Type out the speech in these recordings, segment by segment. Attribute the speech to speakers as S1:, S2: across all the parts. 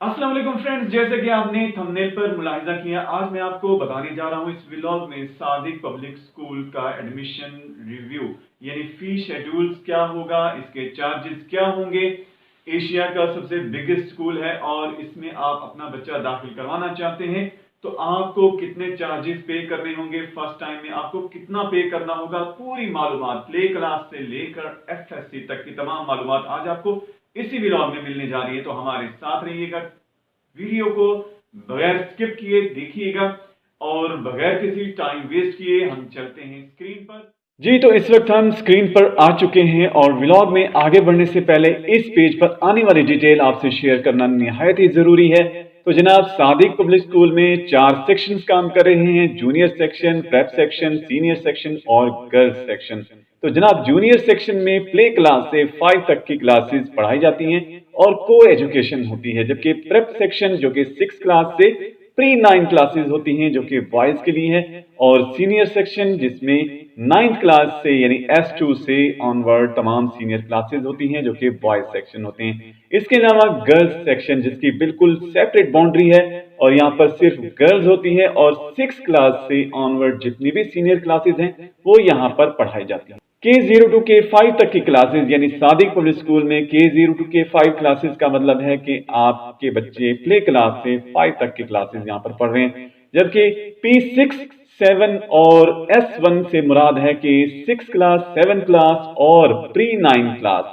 S1: अस्सलाम वालेकुम फ्रेंड्स, जैसे कि आपने थंबनेल पर मुलाहिजा किया, आज मैं आपको बताने जा रहा हूं इस व्लॉग में सादिक पब्लिक स्कूल का एडमिशन रिव्यू यानी फी शेड्यूल्स क्या होगा, इसके चार्जेस क्या होंगे। एशिया का सबसे बिगेस्ट स्कूल है और इसमें आप अपना बच्चा दाखिल करवाना चाहते हैं तो आपको कितने चार्जेस पे करने होंगे, फर्स्ट टाइम में आपको कितना पे करना होगा, पूरी मालूमात प्ले क्लास से लेकर एफएससी तक की तमाम मालूमात आज आपको इसी व्लॉग में मिलने जा रही है। तो हमारे साथ रहिएगा, वीडियो को बगैर स्किप किए देखिएगा और बगैर किसी टाइम वेस्ट किए हम चलते हैं स्क्रीन पर। जी, तो इस वक्त हम स्क्रीन पर आ चुके हैं और व्लॉग में आगे बढ़ने से पहले इस पेज पर आने वाली डिटेल आपसे शेयर करना निहायत ही जरूरी है। तो जनाब, सादिक पब्लिक स्कूल में 4 सेक्शंस काम कर रहे हैं: junior section, prep section, senior section और गर्ल्स सेक्शन। तो जनाब, जूनियर सेक्शन में प्ले क्लास से 5 तक की क्लासेस पढ़ाई जाती हैं और को एजुकेशन होती है, जबकि प्रेप सेक्शन जो कि 6 क्लास से प्री 9 क्लासेस होती हैं जो कि बॉयज के लिए है, और सीनियर सेक्शन जिसमें 9th क्लास से यानी S2 से ऑनवर्ड तमाम सीनियर क्लासेस होती हैं जो कि बॉयज सेक्शन होते हैं। इसके अलावा गर्ल्स सेक्शन जिसकी बिल्कुल सेपरेट बाउंड्री है और यहाँ पर सिर्फ गर्ल्स होती है और 6 क्लास से ऑनवर्ड जितनी भी सीनियर क्लासेस हैं वो यहाँ पर पढ़ाई जाती हैं। K0 to K5 तक की क्लासेस यानी सादिक पब्लिक स्कूल में K0 to K5 क्लासेस का मतलब है कि आपके बच्चे प्ले क्लास से 5 तक की क्लासेस यहाँ पर पढ़ रहे हैं, जबकि P6, 7 और S1 से मुराद है कि 6 क्लास, 7 क्लास और प्री 9 क्लास।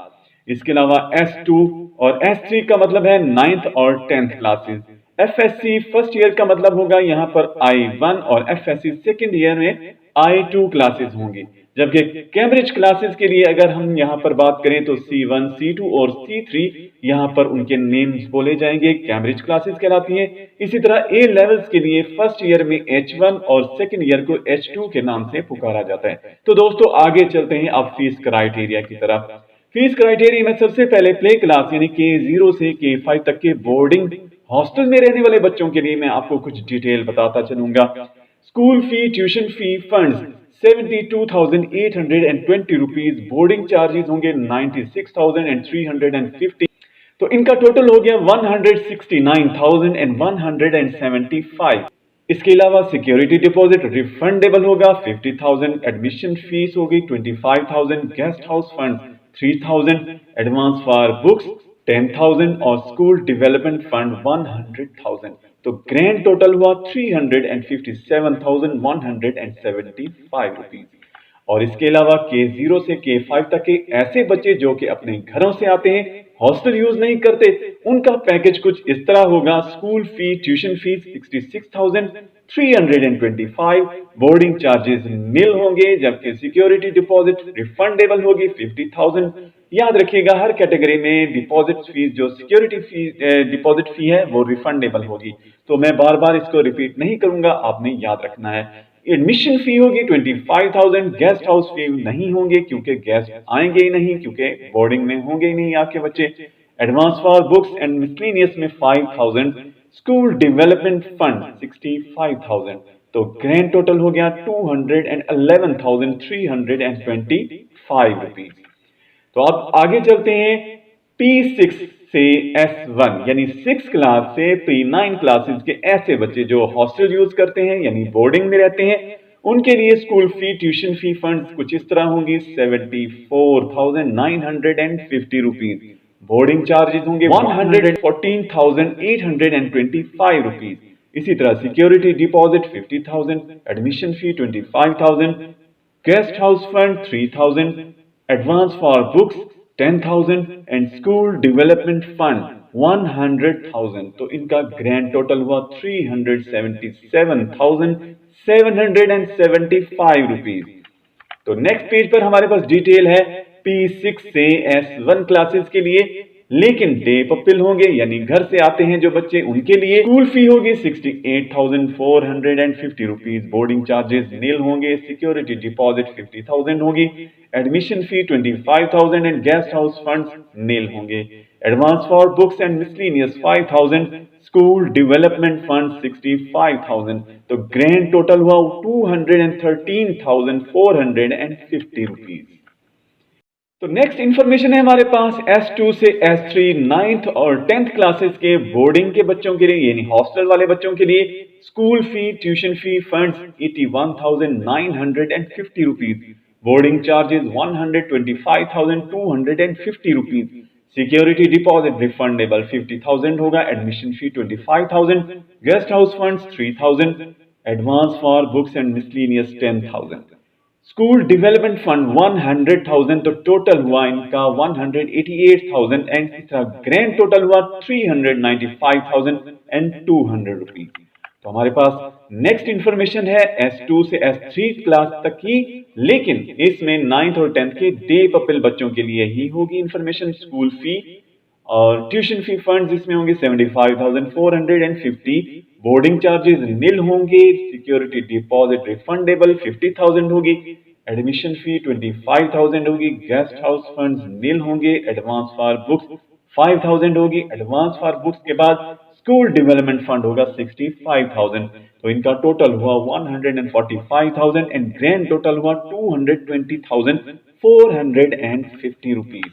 S1: इसके अलावा S2 और S3 का मतलब है 9th और 10th classes. FSC first year का मतलब होगा यहाँ पर I1 और FSC सेकेंड ईयर में I2 क्लासेस होंगी, जबकि कैम्ब्रिज क्लासेस के लिए अगर हम यहाँ पर बात करें तो C1, C2 और C3 यहाँ पर उनके नेम्स बोले जाएंगे, कैम्ब्रिज क्लासेस कहलाती हैं। इसी तरह ए लेवल्स के लिए फर्स्ट ईयर में H1 और सेकेंड ईयर को H2 के नाम से पुकारा जाता है। तो दोस्तों, आगे चलते हैं अब फीस क्राइटेरिया की तरफ। फीस क्राइटेरिया में सबसे पहले प्ले क्लास यानी K0 से K5 तक के बोर्डिंग हॉस्टल में रहने वाले बच्चों के लिए मैं आपको कुछ डिटेल बताता चलूंगा। School fee, tuition fee, funds 72,820 rupees, boarding charges होंगे 96,350। तो इनका टोटल हो गया 169,175। इसके अलावा सिक्योरिटी डिपॉजिट रिफंडेबल होगा 50,000, एडमिशन फीस होगी 25,000, guest house fund 3,000, advance for books 10,000 और स्कूल डेवलपमेंट फंड 100,000। तो ग्रैंड टोटल हुआ 357,175 रुपीज। और इसके अलावा K0 से K5 तक के ऐसे बच्चे जो कि अपने घरों से आते हैं, हॉस्टल यूज नहीं करते, उनका पैकेज कुछ इस तरह होगा: school fee, tuition fees 66,325, boarding charges nil होंगे, जबकि सिक्योरिटी डिपॉजिट रिफंडेबल होगी 50,000। याद रखिएगा, हर कैटेगरी में डिपॉजिट फीस जो सिक्योरिटी फी डिपॉजिट फी है वो रिफंडेबल होगी। तो मैं बार बार इसको रिपीट नहीं करूंगा, आपने याद रखना है। एडमिशन फी होगी 25,000, गेस्ट हाउस फी नहीं होंगे क्योंकि गेस्ट आएंगे ही नहीं, क्योंकि बोर्डिंग में होंगे ही नहीं आपके बच्चे। Advance for books and miscellaneous में 5,000, स्कूल डेवलपमेंट फंड 65,000। तो ग्रैंड टोटल हो गया 211,325 रुपीज। तो अब आगे चलते हैं। P6 से S1 यानी 6 क्लास से प्री 9 क्लासेस के ऐसे बच्चे जो हॉस्टल यूज करते हैं यानी बोर्डिंग में रहते हैं, उनके लिए school fee, tuition fee, funds कुछ इस तरह होंगी 74,950 रुपीज, बोर्डिंग चार्जेस होंगे 114,825 रुपीज। इसी तरह security deposit 50,000, admission fee 25,000, guest house fund 3,000, advance for books 10,000 and school development fund 100,000। तो इनका ग्रैंड टोटल हुआ 377,775 रुपीज। तो नेक्स्ट पेज पर हमारे पास डिटेल है P6 से S1 क्लासेस के लिए, लेकिन डे पपिल होंगे यानी घर से आते हैं जो बच्चे, उनके लिए स्कूल फी होगी 68,450 रुपीज, बोर्डिंग चार्जेस नील होंगे, सिक्योरिटी डिपॉजिट 50,000 होगी, admission fee 25,000 and guest house funds nil होंगे, advance for books and miscellaneous 5,000, school development fund 65,000। तो ग्रैंड टोटल हुआ 213,450 रुपीज। तो नेक्स्ट इन्फॉर्मेशन है हमारे पास S2 से S3 नाइन्थ और 10th क्लासेस के बोर्डिंग के बच्चों के लिए यानी हॉस्टल वाले बच्चों के लिए school fee tuition fee funds 81,950 rupees, boarding charges 125,250 rupees, security deposit refundable 50,000 होगा, admission fee 25,000, guest house funds 3,000, advance for books and miscellaneous 10,000, school development fund 100,000, तो टोटल हुआ इनका 188,000 एंड इसका ग्रैंड टोटल हुआ 395,200 रुपीज। तो हमारे पास नेक्स्ट इंफॉर्मेशन है S2 से S3 क्लास तक की, लेकिन इसमें 9th और 10th के डे पपिल बच्चों के लिए ही होगी इंफॉर्मेशन। स्कूल फी और ट्यूशन फी फंड्स इसमें होंगे 75,450, बोर्डिंग चार्जेस नील होंगे, सिक्योरिटी डिपॉजिट रिफंडेबल 50,000 होगी, एडमिशन फी 25,000 होगी, गेस्ट हाउस फंड्स नील होंगे, एडवांस फॉर बुक्स 5,000 होगी, एडवांस फॉर बुक्स के बाद स्कूल डेवलपमेंट फंड होगा 65,000, तो इनका टोटल हुआ 145,000 एंड ग्रैंड टोटल हुआ 220,450 रुपीज।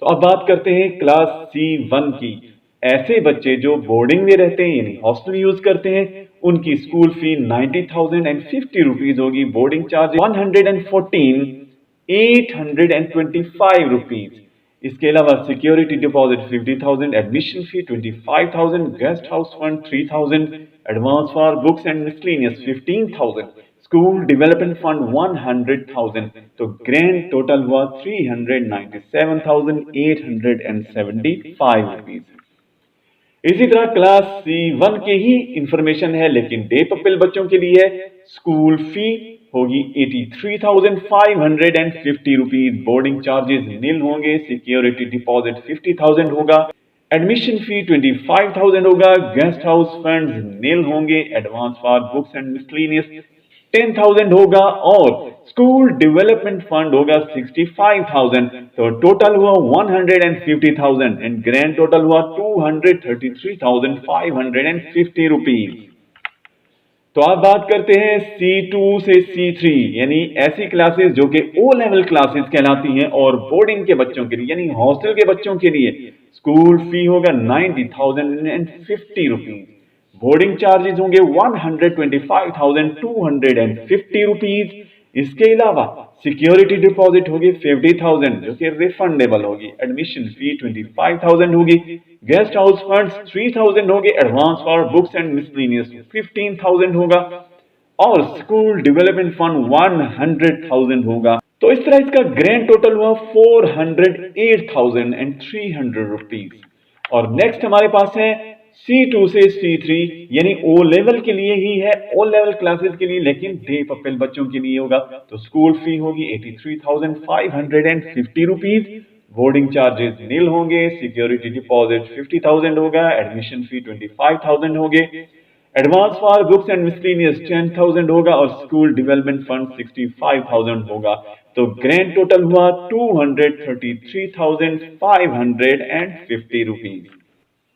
S1: तो अब बात करते हैं क्लास C1 की। ऐसे बच्चे जो बोर्डिंग में रहते हैं यानी हॉस्टल यूज करते हैं, उनकी स्कूल फी 90,050 रुपीज होगी, बोर्डिंग चार्ज 114,825 रुपीज। इसके अलावा security deposit 50,000, admission fee 25,000, guest house fund 3,000, advance for books and miscellaneous 15,000, school development fund 100,000, तो ग्रैंड टोटल हुआ 397,875 रुपीज। इसी तरह क्लास C1 के ही इंफॉर्मेशन है, लेकिन डे पपिल बच्चों के लिए स्कूल फी होगी 83,550 रुपीज, बोर्डिंग चार्जेस नील होंगे, सिक्योरिटी डिपॉजिट 50,000 होगा, एडमिशन फी 25,000 होगा, गेस्ट हाउस फंड्स नील होंगे, advance for books and miscellaneous 10,000 होगा और स्कूल डेवलपमेंट फंड होगा 65,000, तो टोटल हुआ 150,000 एंड ग्रैंड टोटल हुआ 233,550 रुपीज। तो अब बात करते हैं C2 से C3 यानी ऐसी क्लासेस जो कि O लेवल क्लासेस कहलाती हैं और बोर्डिंग के बच्चों के लिए यानी हॉस्टल के बच्चों के लिए स्कूल फी होगा 90,050 रुपीज, बोर्डिंग चार्जेस होंगे 125,250 रुपीज। इसके अलावा सिक्योरिटी डिपॉजिट होगी 50,000 जो कि रिफंडेबल होगी, एडमिशन फी 25,000 होगी, गेस्ट हाउस फंड्स 3,000 होगी, advance for books and miscellaneous 15,000 होगा और स्कूल डेवलपमेंट फंड 100,000 होगा। तो इस तरह इसका ग्रैंड टोटल हुआ 408,300 रुपीज। और नेक्स्ट हमारे पास है C2 से C3 यानी O लेवल के लिए ही है, O लेवल क्लासेस के लिए, लेकिन डे पपिल बच्चों के लिए होगा। तो स्कूल फी होगी 83,550 रुपीज, बोर्डिंग चार्जेस नील होंगे, सिक्योरिटी डिपॉजिट 50,000 होगा, एडमिशन फी 25,000 होंगे, advance for books and miscellaneous 10,000 होगा और स्कूल डेवलपमेंट फंड 65,000 होगा। तो ग्रैंड टोटल हुआ 233,550 रुपीज।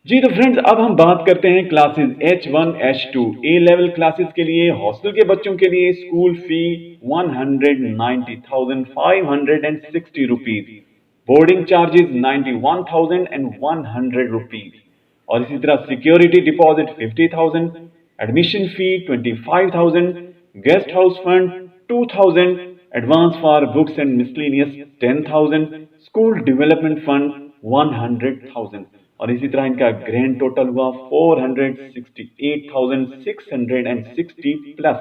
S1: जी तो फ्रेंड्स, अब हम बात करते हैं क्लासेस H1 H2 ए लेवल क्लासेस के लिए हॉस्टल के बच्चों के लिए school fee 190,560 rupees, boarding charges 91,100 rupees और इसी तरह security deposit 50,000, admission fee 25,000, guest house fund 2,000, advance for books and miscellaneous 10,000, school development fund 100,000 और इसी तरह इनका ग्रैंड टोटल हुआ 468,660 प्लस,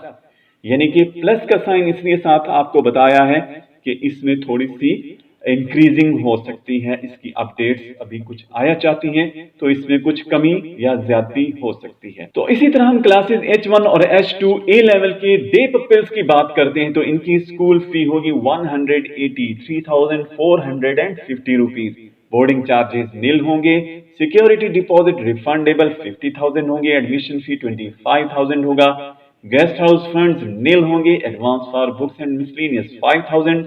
S1: यानी कि प्लस का साइन इसलिए साथ आपको बताया है कि इसमें थोड़ी सी इंक्रीजिंग हो सकती है, इसकी अपडेट्स अभी कुछ आया चाहती हैं तो इसमें कुछ कमी या ज्यादती हो सकती है। तो इसी तरह हम क्लासेस H1 और H2 ए लेवल के डे पपिल्स की बात करते हैं तो इनकी स्कूल फी होगी 183,450 रुपीज, बोर्डिंग चार्जेस नील होंगे, सिक्योरिटी डिपॉजिट रिफंडेबल 50,000 होंगे, एडमिशन फी 25,000 होगा, गेस्ट हाउस फंड्स नील होंगे, advance for books and miscellaneous 5,000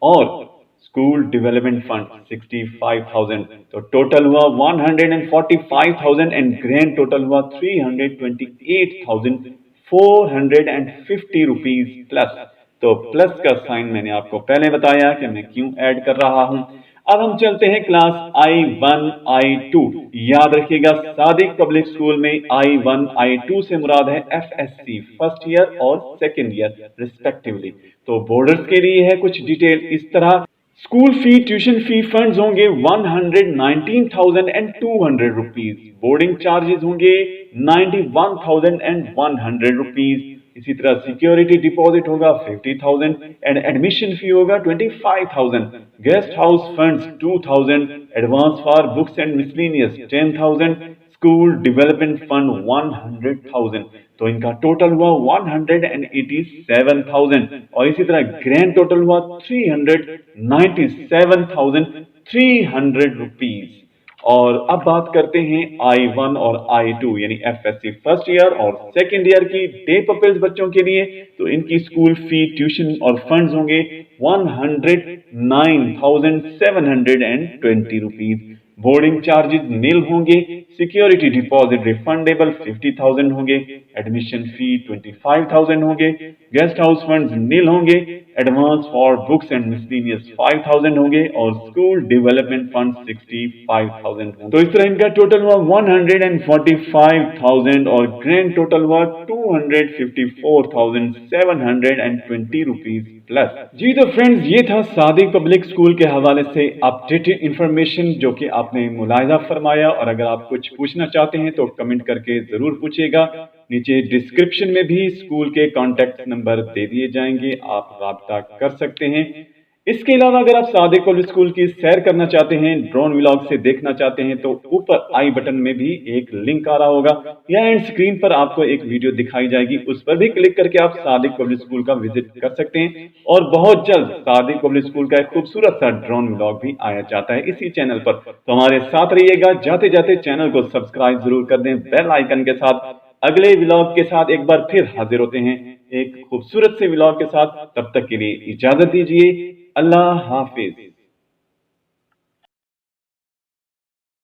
S1: और स्कूल डेवलपमेंट फंड 65,000, तो टोटल हुआ 145,000 एंड ग्रैंड टोटल हुआ 328,450 रुपीज प्लस, तो प्लस का साइन मैंने आपको पहले बताया कि मैं क्यों ऐड कर रहा हूं। अब हम चलते हैं क्लास I1 I2। याद रखिएगा सादिक पब्लिक स्कूल में I1 I2 से मुराद है FSC फर्स्ट ईयर और सेकेंड ईयर रिस्पेक्टिवली। तो बोर्डर्स के लिए है कुछ डिटेल इस तरह। School fee tuition fee funds होंगे 119,200 रुपीज। बोर्डिंग चार्जेस होंगे 91,100 रुपीज। इसी तरह सिक्योरिटी डिपॉजिट होगा 50,000 एंड एडमिशन फी होगा 25,000। Guest house funds 2,000। Advance for books and miscellaneous 10,000। School development fund 100,000। तो इनका टोटल हुआ 187,000 और इसी तरह ग्रैंड टोटल हुआ 397,300 रुपीज। और अब बात करते हैं I1 और I2 यानी FSC फर्स्ट ईयर और सेकेंड ईयर की डे पपिल्स बच्चों के लिए। तो इनकी स्कूल फी ट्यूशन और फंड्स होंगे 109,720 रुपीज। बोर्डिंग चार्जेस नील होंगे। सिक्योरिटी डिपॉजिट रिफंडेबल 50,000 होंगे। एडमिशन फी 25,000 होंगे। गेस्ट हाउस फंड्स नील होंगे। Advance for books and miscellaneous 5,000 होंगे और स्कूल डेवलपमेंट फंड 65,000 होंगे। तो इस तरह इनका टोटल हुआ 145,000 और ग्रैंड टोटल हुआ 254,720 रुपीज प्लस। जी तो फ्रेंड्स, ये था सादिक पब्लिक स्कूल के हवाले से अपडेटेड इंफॉर्मेशन जो कि आपने मुलाहिजा फरमाया। और अगर आप कुछ पूछना चाहते हैं तो कमेंट करके जरूर पूछिएगा। नीचे डिस्क्रिप्शन में भी स्कूल के कॉन्टैक्ट नंबर दे दिए जाएंगे, आप राब्ता कर सकते हैं। इसके अलावा अगर आप सादिक पब्लिक स्कूल की सैर करना चाहते हैं, ड्रोन व्लॉग से देखना चाहते हैं, तो ऊपर आई बटन में भी एक लिंक आ रहा होगा या एंड स्क्रीन पर आपको एक वीडियो दिखाई जाएगी, उस पर भी क्लिक करके आप सादिक पब्लिक स्कूल का विजिट कर सकते हैं। और बहुत जल्द सादिक पब्लिक स्कूल का एक खूबसूरत सा ड्रोन व्लॉग भी आया जाता है इसी चैनल पर। तो हमारे साथ रहिएगा, जाते जाते चैनल को सब्सक्राइब जरूर कर दें बेल आइकन के साथ। अगले व्लॉग के साथ एक बार फिर हाजिर होते हैं एक खूबसूरत से व्लॉग के साथ। तब तक के लिए इजाजत दीजिए। अल्लाह हाफिज।